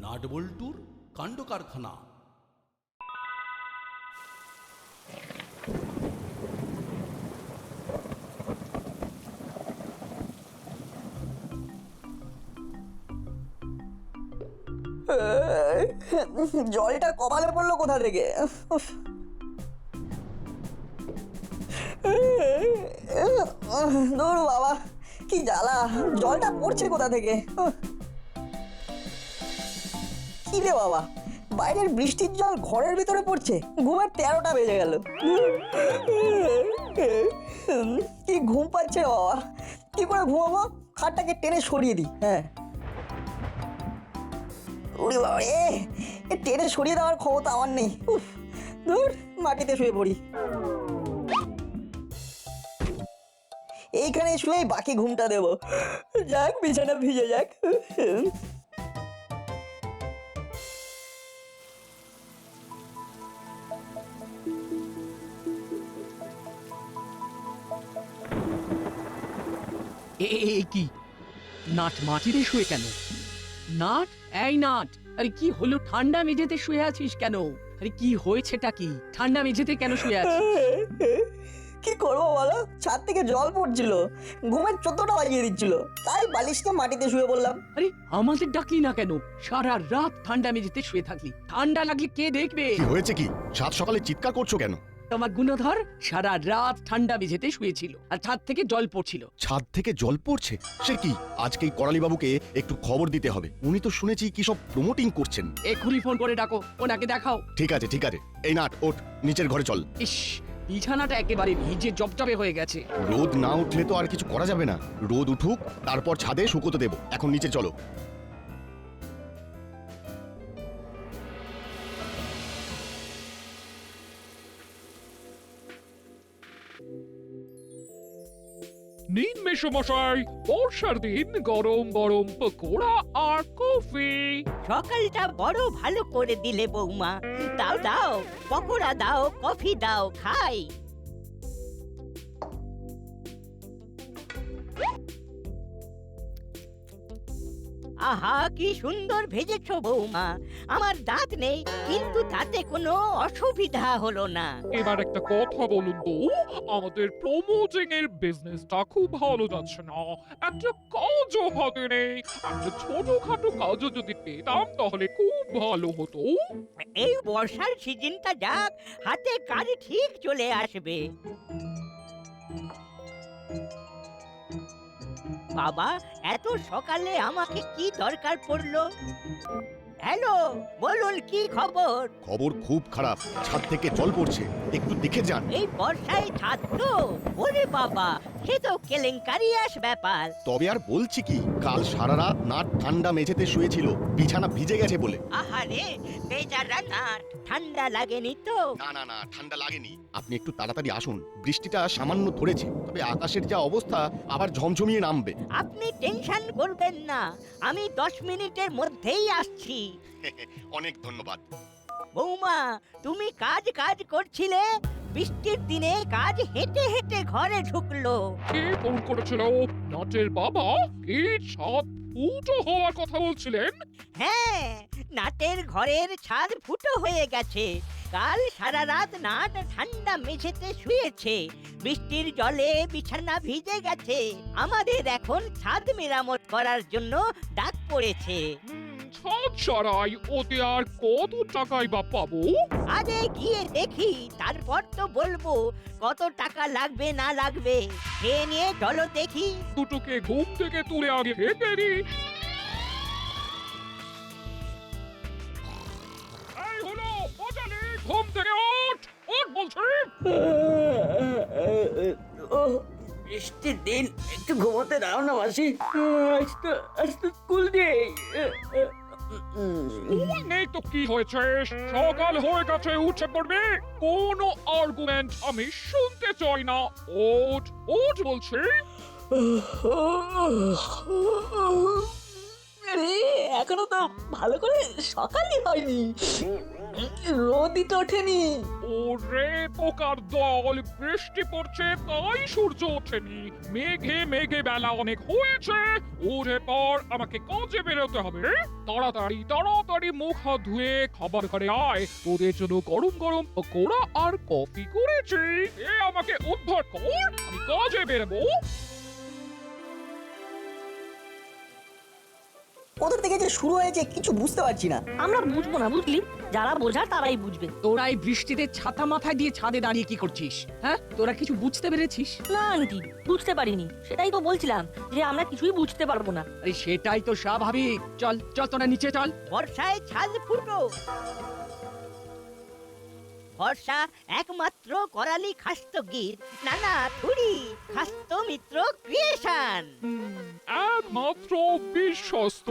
নাটবল্টুর কাণ্ড কারখানা। জলটা কপালে পড়লো কোথা থেকে? দূর বাবা, কি জ্বালা! জলটা পড়ছে কোথা থেকে? কি রে বাবা, বাইরের বৃষ্টির জল ঘরের ভিতরে পড়ছে। ঘুমের 13টা বেজে গেল। কি ঘুম পাচ্ছে বাবা, কি করে ঘুমাবো? খাটটাকে টেনে সরিয়ে দিই। হ্যাঁ, ওরে বাবা রে, টেনে সরিয়ে দেওয়ার ক্ষমতা আমার নেই। দূর, মাটিতে শুয়ে পড়ি। এইখানে শুয়েই বাকি ঘুমটা দেবো। যাক, বিছানা ভিজে যাক। কি নাট মাটিতে শুয়ে কেন? নাট, এই নাট, আরে কি হলো? ঠান্ডা মেঝেতে শুয়ে আছিস কেন? আরে কি হয়েছেটা কি? ঠান্ডা মেঝেতে কেন শুয়ে আছিস? কি করবো বলো, ছাদ থেকে জল পড়ছিল, ঘুমের 14টা বাজিয়ে দিচ্ছিল, তাই বালিশটা মাটিতে শুয়ে বললাম। আরে আমাদের ডাকলি না কেন? সারা রাত ঠান্ডা মেঝেতে শুয়ে থাকলি, ঠান্ডা লাগলে কে দেখবে? কি হয়েছে? কি সাত সকালে চিৎকার করছো কেন? তোমার গুণধর সারা রাত ঠান্ডা মেঝেতে শুয়েছিল আর ছাদ থেকে জল পড়ছিল। ছাদ থেকে জল পড়ছে? সে কি? আজকেই করালি বাবুকে একটু খবর দিতে হবে। উনি তো শুনেছি কি সব প্রমোটিং করছেন। এক্ষুনি ফোন করে ডাকো, ওনাকে দেখাও। ঠিক আছে ঠিক আছে, এই নাট ওঠ, নিচের ঘরে চল। ইস, বিছানাটা একেবারে ভিজে জবজবে হয়ে গেছে। রোদ না উঠলে তো আর কিছু করা যাবে না। রোদ উঠুক, তারপর ছাদে শুকোতে দেবো। এখন নিচে চলো। নিন মেসোমশাই, বর্ষার দিন গরম গরম পকোড়া আর কফি। সকালটা বড় ভালো করে দিলে বৌমা। দাও দাও, পকোড়া দাও, কফি দাও, খাই। আহা, কি সুন্দর ভেজেছো বৌমা। আমার দাঁত নেই, কিন্তু তাতে কোনো অসুবিধা হলো না। এবার একটা কথা বলুন তো, আমাদের প্রমোটিং এর বিজনেসটা খুব ভালো যাচ্ছে না। একটা কাজও হাতে নেই। একটা ছোটখাটো কাজও যদি পেতাম তাহলে খুব ভালো হতো। এই বর্ষার সিজনটা যাক, হাতে কাজ ঠিক চলে আসবে। বাবা, এত সকালে আমাকে কি দরকার পড়লো? হ্যালো, বলুন কি খবর? খবর খুব খারাপ, ছাদ থেকে জল পড়ছে, একটু দেখে যান। এই বর্ষায় ছাদ তো? ওরে বাবা, সে তো কেলেঙ্কারিয়াস ব্যাপার। তবে আর বলছি কি, কাল সারা রাত নাট ঠান্ডা মেঝেতে শুয়েছিল, বিছানা ভিজে গেছে বলে। আহারে, বেচারা নাট, ঠান্ডা লাগেনি তো? না না না, ঠান্ডা লাগেনি। আপনি একটু তাড়াতাড়ি আসুন, বৃষ্টিটা সামান্য ধরেছে, তবে আকাশের যা অবস্থা আবার ঝমঝমিয়ে নামবে। আপনি টেনশন করবেন না, আমি 10 মিনিটের মধ্যেই আসছি। অনেক ধন্যবাদ। বৌমা, তুমি কাজ কাজ করছিলে, বৃষ্টির দিনে কাজ হেঁটে হেঁটে ঘরে ঢুকলো। কে ফোন করেছিল? নাটের বাবা? কি ছাদ ফুটো হওয়ার কথা বলছিলেন? হ্যাঁ, নাটের ঘরের ছাদ ফুটো হয়ে গেছে। কাল সারা রাত নাট ঠান্ডা মেঝেতে শুয়েছে, বৃষ্টির জলে বিছানা ভিজে গেছে। আমাদের এখন ছাদ মেরামত করার জন্য ডাক পড়েছে। ছাদ সারাই, ওতে আর কত টাকাই বা পাবো? আগে গিয়ে দেখি, তারপর তো বলবো কত টাকা লাগবে না লাগবে। খেয়ে নিয়ে চলো দেখি। দুটোকে ঘুম থেকে তুলে আগে খেতে দি। এই হলো বাজালি, ঘুম থেকে ওঠ, ওঠ বলছি। বৃষ্টির দিন, একটু ঘুমোতে দাও না মাসি। আজ তো স্কুল নেই। তুই নেই তো কি হয়েছে? সকাল হয়ে গেছে, উঠে পড়বে। কোনো আর্গুমেন্ট আমি শুনতে চাই না। ওঠ, ওঠ বলছি। আরে, এখনো তো ভালো করে সকালই হয়নি। রোদই তো ওঠেনি। ওরে পোকার দল, বৃষ্টি পড়ছে তাই সূর্য ওঠেনি। মেঘে মেঘে বেলা অনেক হয়েছে, ওঠে পর আমাকে কাজে বেরোতে হবে। তাড়াতাড়ি তাড়াতাড়ি মুখ হাত ধুয়ে খাবার ঘরে আয়, তোদের জন্য গরম গরম পকোড়া আর কফি করেছি। এ আমাকে উদ্ধার কর, আমি কাজে বেরোবো। কোথা থেকে যে শুরু হয়েছে কিছু বুঝতে পারছি না। আমরা বুঝবো না, বুঝলি? যারা বোঝার তারাই বুঝবে। তোরা এই বৃষ্টিতে ছাতা মাথায় দিয়ে ছাদে দাঁড়িয়ে কি করছিস? হ্যাঁ, তোরা কিছু বুঝতে পেরেছিস? না আন্টি, বুঝতে পারিনি। সেটাই তো বলছিলাম যে আমরা কিছুই বুঝতে পারবো না। আরে সেটাই তো স্বাভাবিক। চল চল তোরা নিচে চল। বর্ষায় ছাদ ফুটো। বর্ষা একমাত্র করালি খাস্তগীর, নানা থুড়ি খাস্ত মিত্র ক্রিয়েশন। একমাত্র বিশ্বস্ত।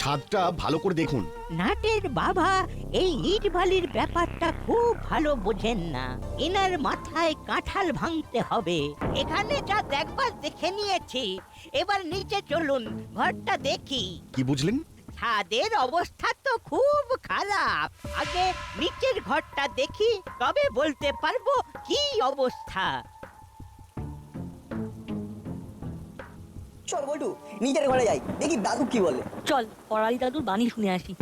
ছাদটা ভালো করে দেখুন। নাটের বাবা এই ইট বালির ব্যাপারটা খুব ভালো বোঝেন না। এনার মাথায় কাঁঠাল ভাঙতে হবে। এখানে যা দেখবার দেখে নিয়েছি, এবার নিচে চলুন, ঘরটা দেখি। কি বুঝলেন? ছাদের অবস্থা তো খুব খারাপ। আগে নিচের ঘরটা দেখি, তবে বলতে পারবো কি অবস্থা। চল বল্টু, নিজের ঘরে যাই, দেখি দাদু কি বলে। চল পড়ালি দাদুর বাণী শুনে আসি।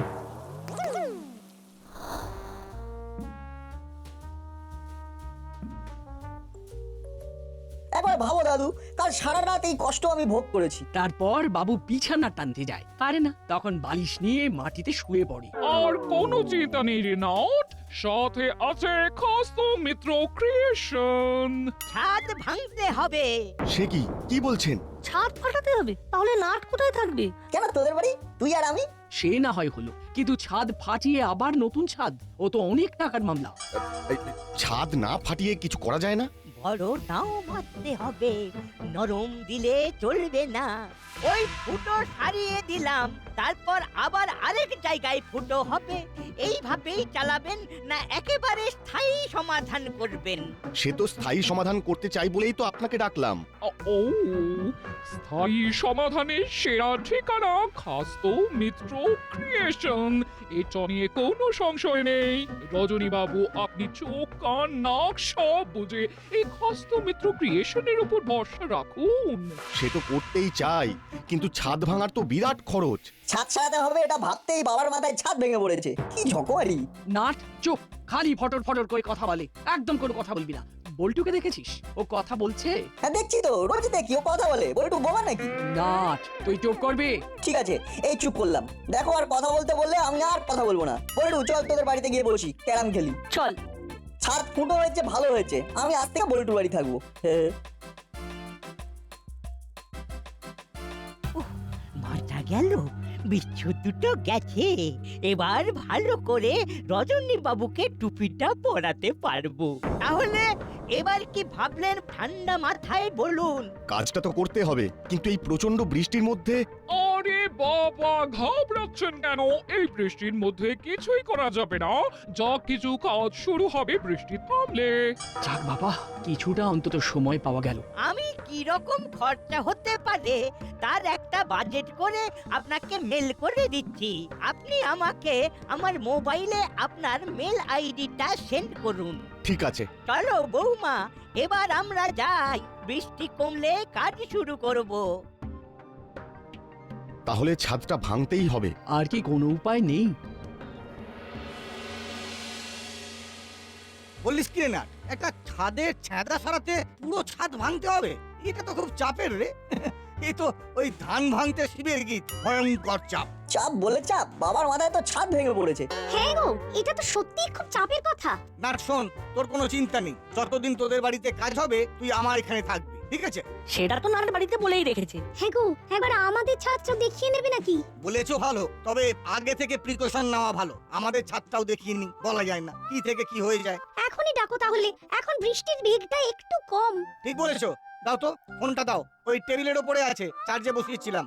একবার ভাবো দাদু, কাল সারা রাত এই কষ্ট আমি ভোগ করেছি। তারপর বাবু বিছানা টানতে যায়, পারে না, তখন বালিশ নিয়ে মাটিতে শুয়ে পড়ে। আর কোনো চিন্তা নেই রে নাট, সাথে আছে খাস্ত মিত্র ক্রিয়েশন। ছাদ ভাঙতে হবে। সে কি কি বলছেন? ছাদ ফাটাতে হবে? তাহলে নাট কোথায় থাকবে? কেন তোদের বাড়ি, তুই আর আমি? সে না হয় হলো, কিন্তু ছাদ ফাটিয়ে আবার নতুন ছাদ, ও তো অনেক টাকার মামলা। এই, ছাদ না ফাটিয়ে কিছু করা যায় না? বড় নাও মারতে হবে, নরম দিলে চলবে না। ওই ফুটো সারিয়ে দিলাম, তারপর আবার আরেক জায়গায় ফুটো হবে। এইভাবেই চালাবেন না একেবারে স্থায়ী সমাধান করবেন? সে তো স্থায়ী সমাধান করতে চাই বলেই তো আপনাকে ডাকলাম। ও, স্থায়ী সমাধানের সেরা ঠিকানা খাস্ত মিত্র ক্রিয়েশন। এটা নিয়ে কোনো সংশয় নেই। রজনী বাবু, আপনি চোখ কান নাক সব বুঝে এই খাস্ত মিত্র ক্রিয়েশনের উপর ভরসা রাখুন। সে তো করতেই চাই, কিন্তু ছাদ ভাঙার তো বিরাট খরচ। ছাদ সারাতে হবে এটা ভাবতেই বাবার মাথায় ছাদ ভেঙে পড়েছে। কি ঝকমারি। নাট চুপ, খালি ফটর ফটর করে কথা বলে, একদম কোনো কথা বলবি না। বল্টুকে দেখেছিস ও কথা বলছে? হ্যাঁ দেখছি তো, রোজ দেখি ও কথা বলে। বল্টু বোমা নাকি? নাট তুই চুপ করবি? ঠিক আছে, এই চুপ করলাম। দেখো, আর কথা বলতে বললে আমি আর কথা বলবো না। বল্টু চল তোদের বাড়িতে গিয়ে বসি, ক্যারাম খেলি। চল। ছাদ ফুটো হয়েছে, ভালো হয়েছে, আমি আজ থেকে বল্টুর বাড়ি থাকবো। হ্যাঁ। মাথা গেল, বিচ্ছু দুটো গেছে। এবার ভালো করে রজনী বাবুকে টুপিটা পরাতে পারবো। তাহলে এবার কি ভাবলেন ঠান্ডা মাথায় বলুন? কাজটা তো করতে হবে, কিন্তু এই প্রচন্ড বৃষ্টির মধ্যে। আরে বাবা, ঘাবড়াচ্ছেন কেন? এই বৃষ্টির মধ্যে কিছুই করা যাবে না। যা কিছু কাজ শুরু হবে বৃষ্টি থামলে। যাক বাবা, কিছুটা অন্তত সময় পাওয়া গেল। আমি কি রকম খরচা হতে পারে তার একটা বাজেট করে আপনাকে মেল করে দিচ্ছি। আপনি আমাকে আমার মোবাইলে আপনার মেল আইডিটা সেন্ড করুন। ঠিক আছে। চলো বৌমা, এবার আমরা যাই, বৃষ্টি কমলে কাজ শুরু করব। তাহলে ছাদটা ভাঙতেই হবে। আর কি কোনো উপায় নেই? বলিস কি রে না, একটা ছাদের ছ্যাদা সারাতে পুরো ছাদ ভাঙতে হবে? এটা তো খুব চাপের রে। এই তো ওই ধান ভাঙতে শিবের গীত, ভয়ঙ্কর চাপ। চাপ বলে চাপ, বাবার মাথায় তো ছাদ ভেঙে পড়েছে। হ্যাঁ গো, এটা তো সত্যি খুব চাপের কথা। না শোন, তোর কোনো চিন্তা নেই, যতদিন তোদের বাড়িতে কাজ হবে তুই আমার এখানে থাকবি, ঠিক আছে? সেটা তো নাট বাড়িতে বলেই রেখেছে। হ্যাঁ গো, একবার আমাদের ছাদটা দেখিয়ে নেবে নাকি? বলেছো ভালো, তবে আগে থেকে প্রিকশন নেওয়া ভালো। আমাদের ছাদটাও দেখিয়ে নি, বলা যায় না কি থেকে কি হয়ে যায়। এখনই ডাকো তাহলে, এখন বৃষ্টির বেগটা একটু কম। ঠিক বলেছো। দাও তো ফোনটা দাও, ওই টেবিলের ওপরে আছে, চার্জে বসিয়েছিলাম।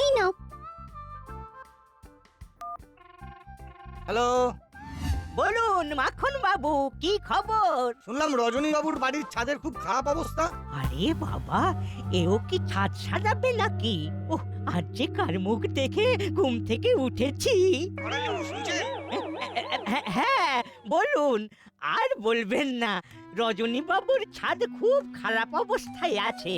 এই নাও। হ্যালো, বলুন মাখন বাবু, কি খবর? শুনলাম রজনী বাবুর বাড়ির ছাদের খুব খারাপ অবস্থা। আরে বাবা, এও কি ছাদ সাজাবে নাকি? ওহ, আর যে কার মুখ দেখে ঘুম থেকে উঠেছি। হ্যাঁ বলুন, আর বলবেন না, রজনী বাবুর ছাদ খুব খারাপ অবস্থায় আছে।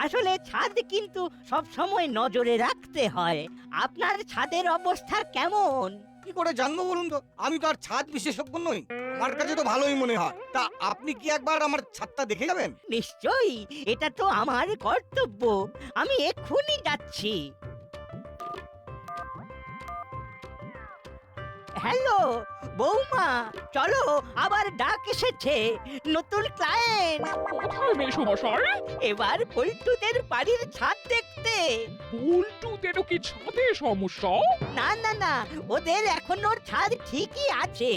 আসলে ছাদ কিন্তু সব সময় নজরে রাখতে হয়। আপনার ছাদের অবস্থা কেমন? কি করে জানবো বলুন তো? আমি তো আর ছাদ বিশেষজ্ঞ নই, আমার কাছে তো ভালোই মনে হয়। তা আপনি কি একবার আমার ছাদটা দেখে যাবেন? নিশ্চয়ই, এটা তো আমার কর্তব্য। আমি এক্ষুনি যাচ্ছি। হ্যালো বৌমা, চলো, আবার ডাক এসেছে, নতুন ক্লায়েন্ট। কোথায় মেসোমশাই? এবার পল্টুদের বাড়ির ছাদ দেখতে। পল্টুদেরও কি ছাদে সমস্যা? না না না, ওদের এখনো ছাদ ঠিকই আছে,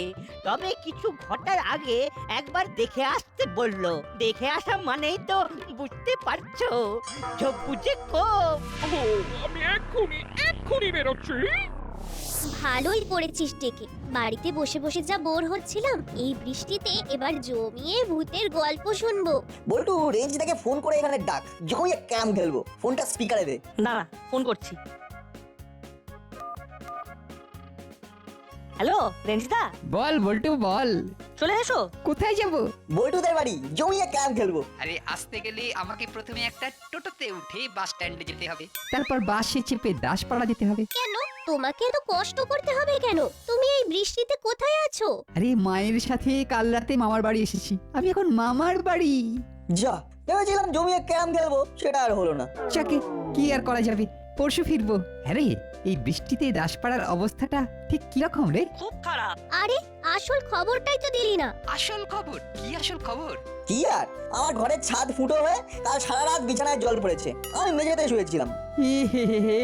তবে কিছু ঘটার আগে একবার দেখে আসতে বললো। দেখে আসা মানেই তো বুঝতে পারছো, চোখ বুঝে খুব। ও, আমি এক্ষুনি বেরোচ্ছি। ভালোই করেছিস ডেকে। বাড়িতে বসে বসে যা বোর হচ্ছিলাম, এই বৃষ্টিতে এবার জমিয়ে ভূতের গল্প শুনবো। বল্টু রেঞ্জদাকে ফোন করে এখানে ডাক, জমিয়ে ক্যাম খেলবো। ফোনটা স্পিকারে দে। দাঁড়া, ফোন করছি। হ্যালো রেঞ্জিদা, বল বল্টু বল, চলে এসো। কোথায় যাব? বল্টুদের বাড়ি, জমিয়ে ক্যাম খেলবো। আরে আসতে গেলে আমাকে প্রথমে একটা টোটোতে উঠে বাস স্ট্যান্ডে যেতে হবে। তারপর বাসে চেপে দাসপাড়া যেতে হবে। কেন তোমাকে তো কষ্ট করতে হবে কেন? তুমি এই বৃষ্টিতে কোথায় আছো? আরে মায়ের সাথে কাল রাতে মামার বাড়ি এসেছি, আমি এখন মামার বাড়ি। যা, ভেবেছিলাম জমিয়ে ক্যাম খেলবো, সেটা আর হলো না। চাকে কি আর করা যাবে, পরশু ফিরবো। হ্যাঁ রে, এই বৃষ্টিতে দাসপাড়ার অবস্থাটা ঠিক কিরকম রে? খুব খারাপ। আরে আসল খবরটাই তো দিলি না। আসল খবর কি? আসল খবর কি আর, আমার ঘরের ছাদ ফুটো হয়ে কাল সারা রাত বিছানায় জল পড়েছে, আমি মেঝেতে শুয়েছিলাম। হে হে হে হে,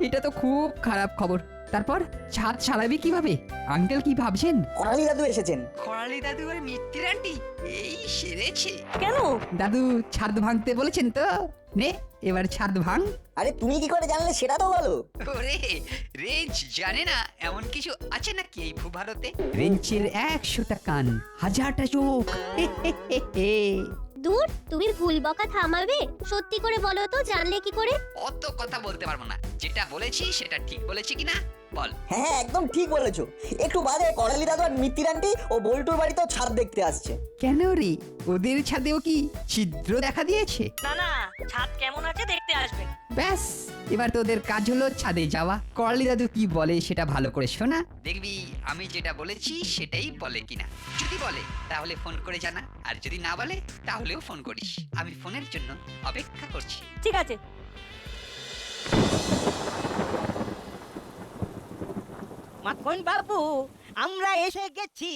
এটা তো খুব খারাপ খবর। তারপর ছাদ সারাবি কিভাবে? আঙ্কেল কি ভাবছেন? করালি দাদু এসেছেন। খরালি দাদু আর মিত্তির আন্টি এই সেরেছে। কেন? দাদু ছাদ ভাঙতে বলেছেন তো? নে এবার ছাদ ভাঙ। আরে তুমি কি করে জানলে সেটা তো বলো। ওরে, রেঞ্জ জানে না এমন কিছু আছে নাকি এই ভূভারতে? রেঞ্চের 100টা কান, 1000টা চোখ। হে হে হে হে। দূর, তুমি ভুল বকা থামাবে? সত্যি করে বলো তো, জানলে কি করে? অত কথা বলতে পারবো না, যেটা বলেছি সেটা ঠিক বলেছি কিনা বল। হ্যাঁ একদম ঠিক বলেছো। একটু বাদে করালি দাদু আর মিত্তির আন্টি ও বল্টুর বাড়িতেও ছাদ দেখতে আসছে। কেন রে, ওদের ছাদেও কি ছিদ্র দেখা দিয়েছে? না না, ছাদ কেমন আছে দেখতে আসবে। ব্যাস, এবার তোদের কাজ হলো ছাদে যাওয়া। করালি দাদু কি বলে সেটা ভালো করে শোনা। দেখবি আমি যেটা বলেছি সেটাই বলে কিনা। যদি বলে তাহলে ফোন করে জানা, আর যদি না বলে তাহলেও ফোন করিস। আমি ফোনের জন্য অপেক্ষা করছি। ঠিক আছে। মাখন বাবু, আমরা এসে গেছি।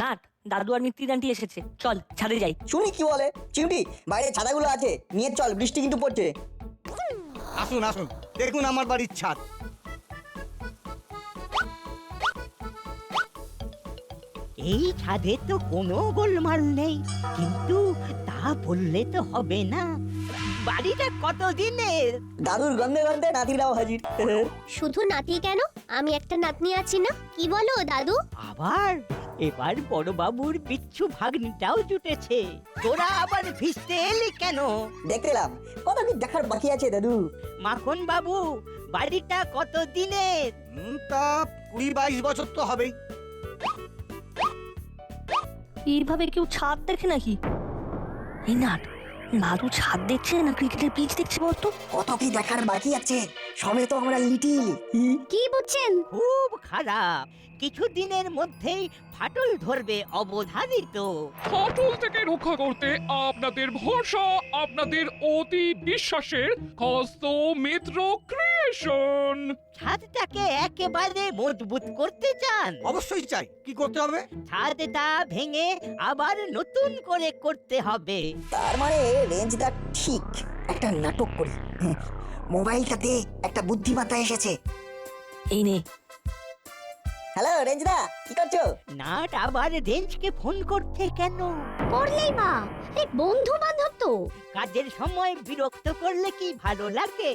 নাট, দাদু আর মিত্তি আন্টি এসেছে, চল ছাদে যাই। শুনি কি বলে। চিমটি, বাইরে ছাদাগুলো আছে, নিয়ে চল, বৃষ্টি কিন্তু পড়ছে। আসুন আসুন, দেখুন আমার বাড়ির ছাদ। এই ছাদে তো কোনো গোলমাল নেই, কিন্তু তা বললে তো হবে না। বাড়িটা কত দিনের? দাদুর গন্ধে গন্ধে নাতিরাও হাজির। শুধু নাতি কেন, আমি একটা নাতনি আছি না? কি বলো দাদু? আবার এবার বড় বাবুর বিচ্ছু ভাগ্নিটাও জুটেছে। তোরা আবার ভিজতে এলি কেন? দেখতে এলাম, কত কি দেখার বাকি আছে দাদু। মাখন বাবু, বাড়িটা কত দিনের? তা 20-22 বছর তো হবেই। এইভাবে কেউ ছাদ দেখে নাকি? এই নাট, দাদু ছাদ দেখছে না ক্রিকেটের পিচ দেখছে বলতো? কত কি দেখার বাকি আছে, সবে তো আমরা লিটিল। কি বুঝছেন? খুব খারাপ, কিছু দিনের মধ্যেই ফাটল ধরবে অবধারিত। ফাটল থেকে রক্ষা করতে আপনাদের ভরসা, আপনাদের অতি বিশ্বাসের হস্ত মিত্র ক্রিয়েশন। ছাদটাকে একেবারে মজবুত করতে চান? অবশ্যই চাই। কি করতে হবে? ছাদটা ভেঙে আবার নতুন করে করতে হবে। তার মানে রেঞ্জদা ঠিক, একটা নাটক করি। মোবাইলটাতে একটা বুদ্ধিমত্তা এসেছে। এই নে। হ্যালো রেঞ্জদা, কি করছো? নাট আবার রেঞ্জকে ফোন করতে কেন? করলেই বা, এই বন্ধু বান্ধব তো। কাজের সময় বিরক্ত করলে কি ভালো লাগে?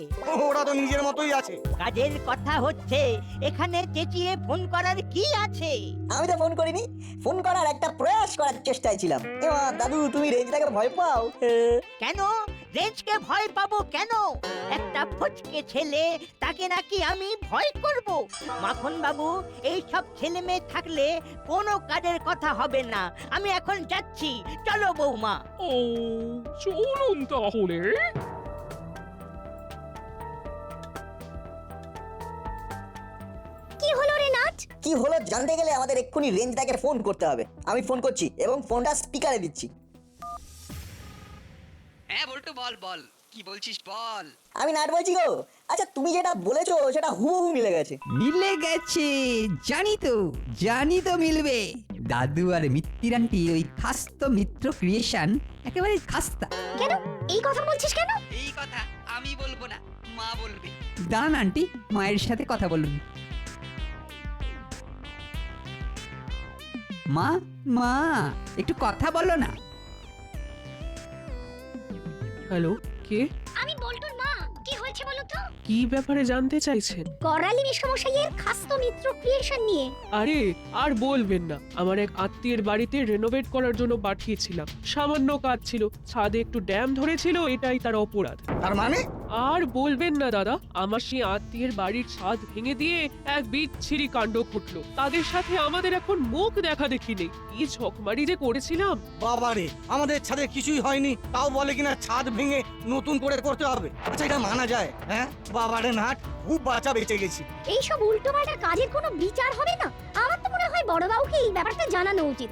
ওরা তো নিজের মতোই আছে। কাজের কথা হচ্ছে, এখানে চেঁচিয়ে ফোন করার কি আছে? আমি তো ফোন করিনি, ফোন করার একটা প্রয়াস করার চেষ্টায় ছিলাম। এমা দাদু, তুমি রেঞ্জটাকে ভয় পাও? কেন রেঞ্জকে ভয় পাবো কেন? একটা ফচকে ছেলে, তাকে নাকি আমি ভয় করব? মাখন বাবু, এই সব ছেলে মেয়ে থাকলে কোনো কাজের কথা হবে না। আমি এখন যাচ্ছি, চলো বৌমা। ও চলুন তাহলে। কি হলো রে নাট? কি হলো জানতে গেলে আমাদের এক্ষুনি রেঞ্জটাকে ফোন করতে হবে। আমি ফোন করছি এবং ফোনটা স্পিকারে দিচ্ছি। হ্যাঁ বল্টু, বল বল, কি বলছিস বল। আমি নাট বলছি গো। আচ্ছা, তুমি যেটা বলেছো সেটা হুবহু মিলে গেছে। মিলে গেছে, জানি তো মিলবে। দাদু আর মিত্তির আন্টি ওই খাস্ত মিত্র ক্রিয়েশন একেবারে খাস্তা। কেন এই কথা বলছিস কেন? এই কথা আমি বলবো না, মা বলবে। দাঁড়ান আন্টি, মায়ের সাথে কথা বলুন। মা, মা একটু কথা বলো না। হ্যালো, কে? আমি বল্টুর মা। কি হয়েছে বলো তো? কি ব্যাপারে জানতে চাইছেন? করালি মেশামশাইয়ের খাস্ত মিত্র ক্রিয়েশন নিয়ে। আরে আর বলবেন না, আমার এক আত্মীয়ের বাড়িতে রেনোভেট করার জন্য পাঠিয়েছিলাম। সামান্য কাজ ছিল, ছাদে একটু ড্যাম ধরেছিল, এটাই তার অপরাধ। তার মানে? আর বলবেন না দাদা, আমার সেই আত্মীয়ের বাড়ির ছাদ ভেঙে দিয়ে এক বিচ্ছিরি কাণ্ড ঘটলো। তাদের সাথে আমাদের এখন মুখ দেখা দেখি নেই। কি ঝকমারি যে করেছিলাম। বাবারে, আমাদের ছাদে কিছুই হয়নি, তাও বলে কিনা ছাদ ভেঙে নতুন করে করতে হবে। আচ্ছা, এটা মানা যায়? হ্যাঁ বাবারে নাট, খুব বাঁচা বেঁচে গেছি। এইসব উল্টোপাল্টা কাজের কোনো বিচার হবে না? আমার তো মনে হয় বড়বাবুকে এই ব্যাপারটা জানানো উচিত।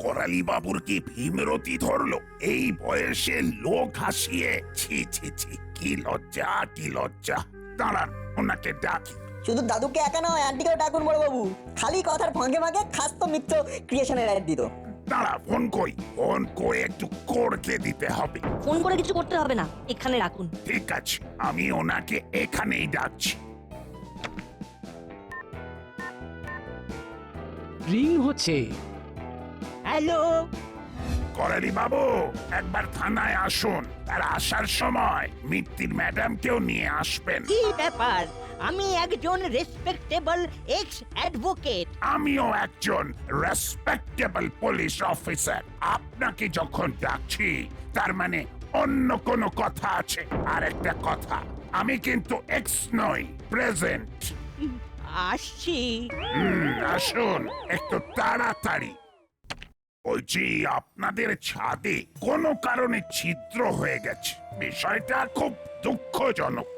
করালি বাবুর কি ভীমরতি ধরলো? এই বয়সে লোক হাসিয়ে, ছি ছি ছি, কি লজ্জা, কি লজ্জা। দাঁড়ান, ওনাকে ডাকি। শুধু দাদুকে একা নয়, আন্টিকেও ডাকুন বড়বাবু। খালি কথার ফাঁকে ফাঁকে খাস্ত মিত্র ক্রিয়েশনের অ্যাড দিত। দাঁড়া, ফোন কই, ফোন করে একটু করকে দিতে হবে। ফোন করে কিছু করতে হবে না, এখানে রাখুন। ঠিক আছে, আমি ওনাকে এখানেই ডাকছি। রিং হচ্ছে। হ্যালো, করালি বাবু, একবার থানায় আসুন। আর আসার সময় মিত্তির ম্যাডামকেও নিয়ে আসবেন। কি ব্যাপার? আমি একজন রেসপেক্টেবল এক্স অ্যাডভোকেট। আমিও একজন রেসপেক্টেবল পুলিশ অফিসার। আপনাকে যখন ডাকছি, তার মানে অন্য কোনো কথা আছে। আর একটা কথা, আমি কিন্তু এক্স নই, প্রেজেন্ট। আসছি। আসুন একটু তাড়াতাড়ি। বলছি, আপনাদের ছাদে কোনো কারণে ছিদ্র হয়ে গেছে। বিষয়টা খুব দুঃখজনক।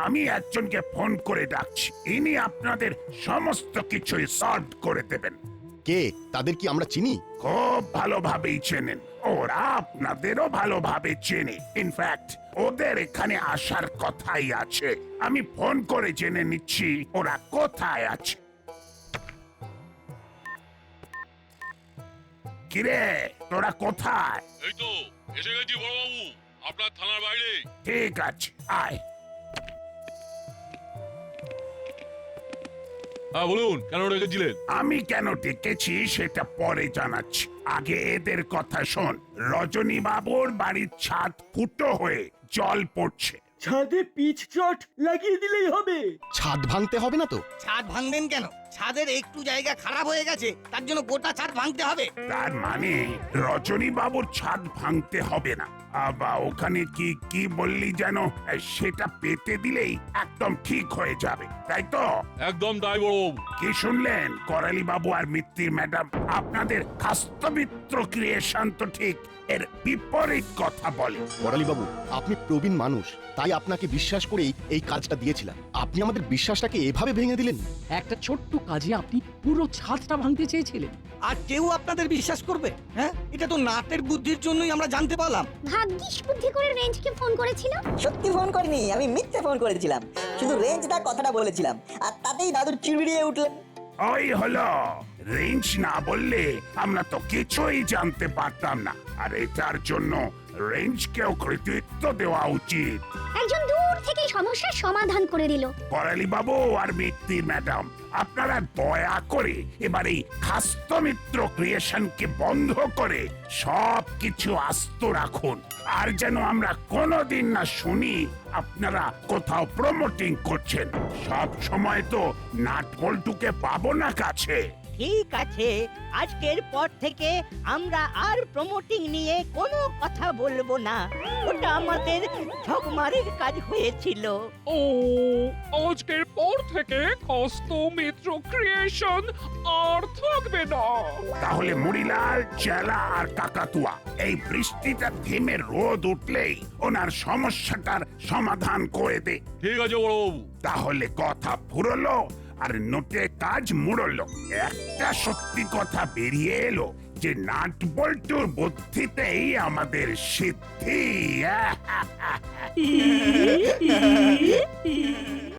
আমি একজনকে ফোন করে ডাকছি, ইনি আপনাদের সমস্ত কিছুই সলভ করে দেবেন। কে? তাদের কি আমরা চিনি? খুব ভালোভাবেই চেনেন, ওরা আপনাদেরও ভালোভাবে চেনে। ইনফ্যাক্ট ওদের এখানে আসার কথাই আছে। আমি ফোন করে জেনে নিচ্ছি ওরা কোথায় আছে। কিরে, তোরা কোথায়? এই তো এসে গেছি বড়বাবু, আপনার থানার বাইরে। ঠিক আছে, আয়। হ্যাঁ বলুন, কেন রেখেছিলেন? আমি কেন ডেকেছি সেটা পরে জানাচ্ছি। আগে এদের কথা শোন। রজনী বাবুর বাড়ির ছাদ ফুটো হয়ে জল পড়ছে। ছাদে পিচ চট লাগিয়ে দিলেই হবে। ছাদ ভাঙতে হবে না তো? ছাদ ভাঙবেন কেন? ছাদের একটু জায়গা খারাপ হয়ে গেছে, তার জন্য গোটা ছাদ ভাঙতে হবে। তার মানে রজনী বাবুর ছাদ ভাঙতে হবে না। আবার ওখানে কি কি বললি যেন, সেটা পেতে দিলেই একদম ঠিক হয়ে যাবে, তাই তো? একদম তাই বড়বাবু। কি শুনলেন করালি বাবু আর মিত্তির ম্যাডাম? আপনাদের খাস্তমিত্র ক্রিয়েশন তো ঠিক এর বিপরীত কথা বলে। করালি বাবু, আপনি প্রবীণ মানুষ, তাই আপনাকে বিশ্বাস করেই এই কাজটা দিয়েছিলাম। আপনি আমাদের বিশ্বাসটাকে এভাবে ভেঙে দিলেন। একটা ছোট্ট কাজে আপনি পুরো ছাদটা ভাঙতে চেয়েছিলেন। আর কেউ আপনাদের বিশ্বাস করবে? হ্যাঁ, এটা তো নাটের বুদ্ধির জন্যই আমরা জানতে পারলাম। ভাগ্যিস বুদ্ধি করে রেঞ্জকে ফোন করেছিল। সত্যি ফোন করিনি, আমি মিথ্যে ফোন করেছিলাম। শুধু রেঞ্জটা কথাটা বলেছিলাম, আর তাতেই দাদু চিড়বিড়িয়ে উঠলেন। ওই হলো, রেঞ্জ না বললে আমরা তো কিছুই জানতে পারতাম না। আর এটার জন্য রেঞ্জকেও কৃতিত্ব দেওয়া উচিত। একজন দূর থেকে সমস্যার সমাধান করে দিল। করালি বাবু আর মিত্তি ম্যাডাম, আপনারা দয়া করে এবার এই খাস্তমিত্র ক্রিয়েশনকে বন্ধ করে সব কিছু আস্ত রাখুন। আর যেন আমরা কোনোদিন না শুনি আপনারা কোথাও প্রমোটিং করছেন। সব সময় তো নাট বল্টুকে পাবো না কাছে। ঠিক আছে, আজকের পর থেকে আমরা আর প্রমোটিং নিয়ে কোনো কথা বলবো না। ওটা আমাদের ঝকমারের কাজ হয়েছিল। ও, আজকের পর থেকে হস্তমিত্র ক্রিয়েশন আর থাকবে না। তাহলে মুড়িলাল, চেলা আর কাকাতুয়া এই বৃষ্টিটা থেমে রোদ উঠলেই ওনার সমস্যাটার সমাধান করে দে। ঠিক আছে বড়বাবু। তাহলে কথা ফুরলো আর নোটে কাজ মুড়লো। একটা সত্যি কথা বেরিয়ে এলো যে নাট বল্টুর বুদ্ধিতেই আমাদের সিদ্ধি।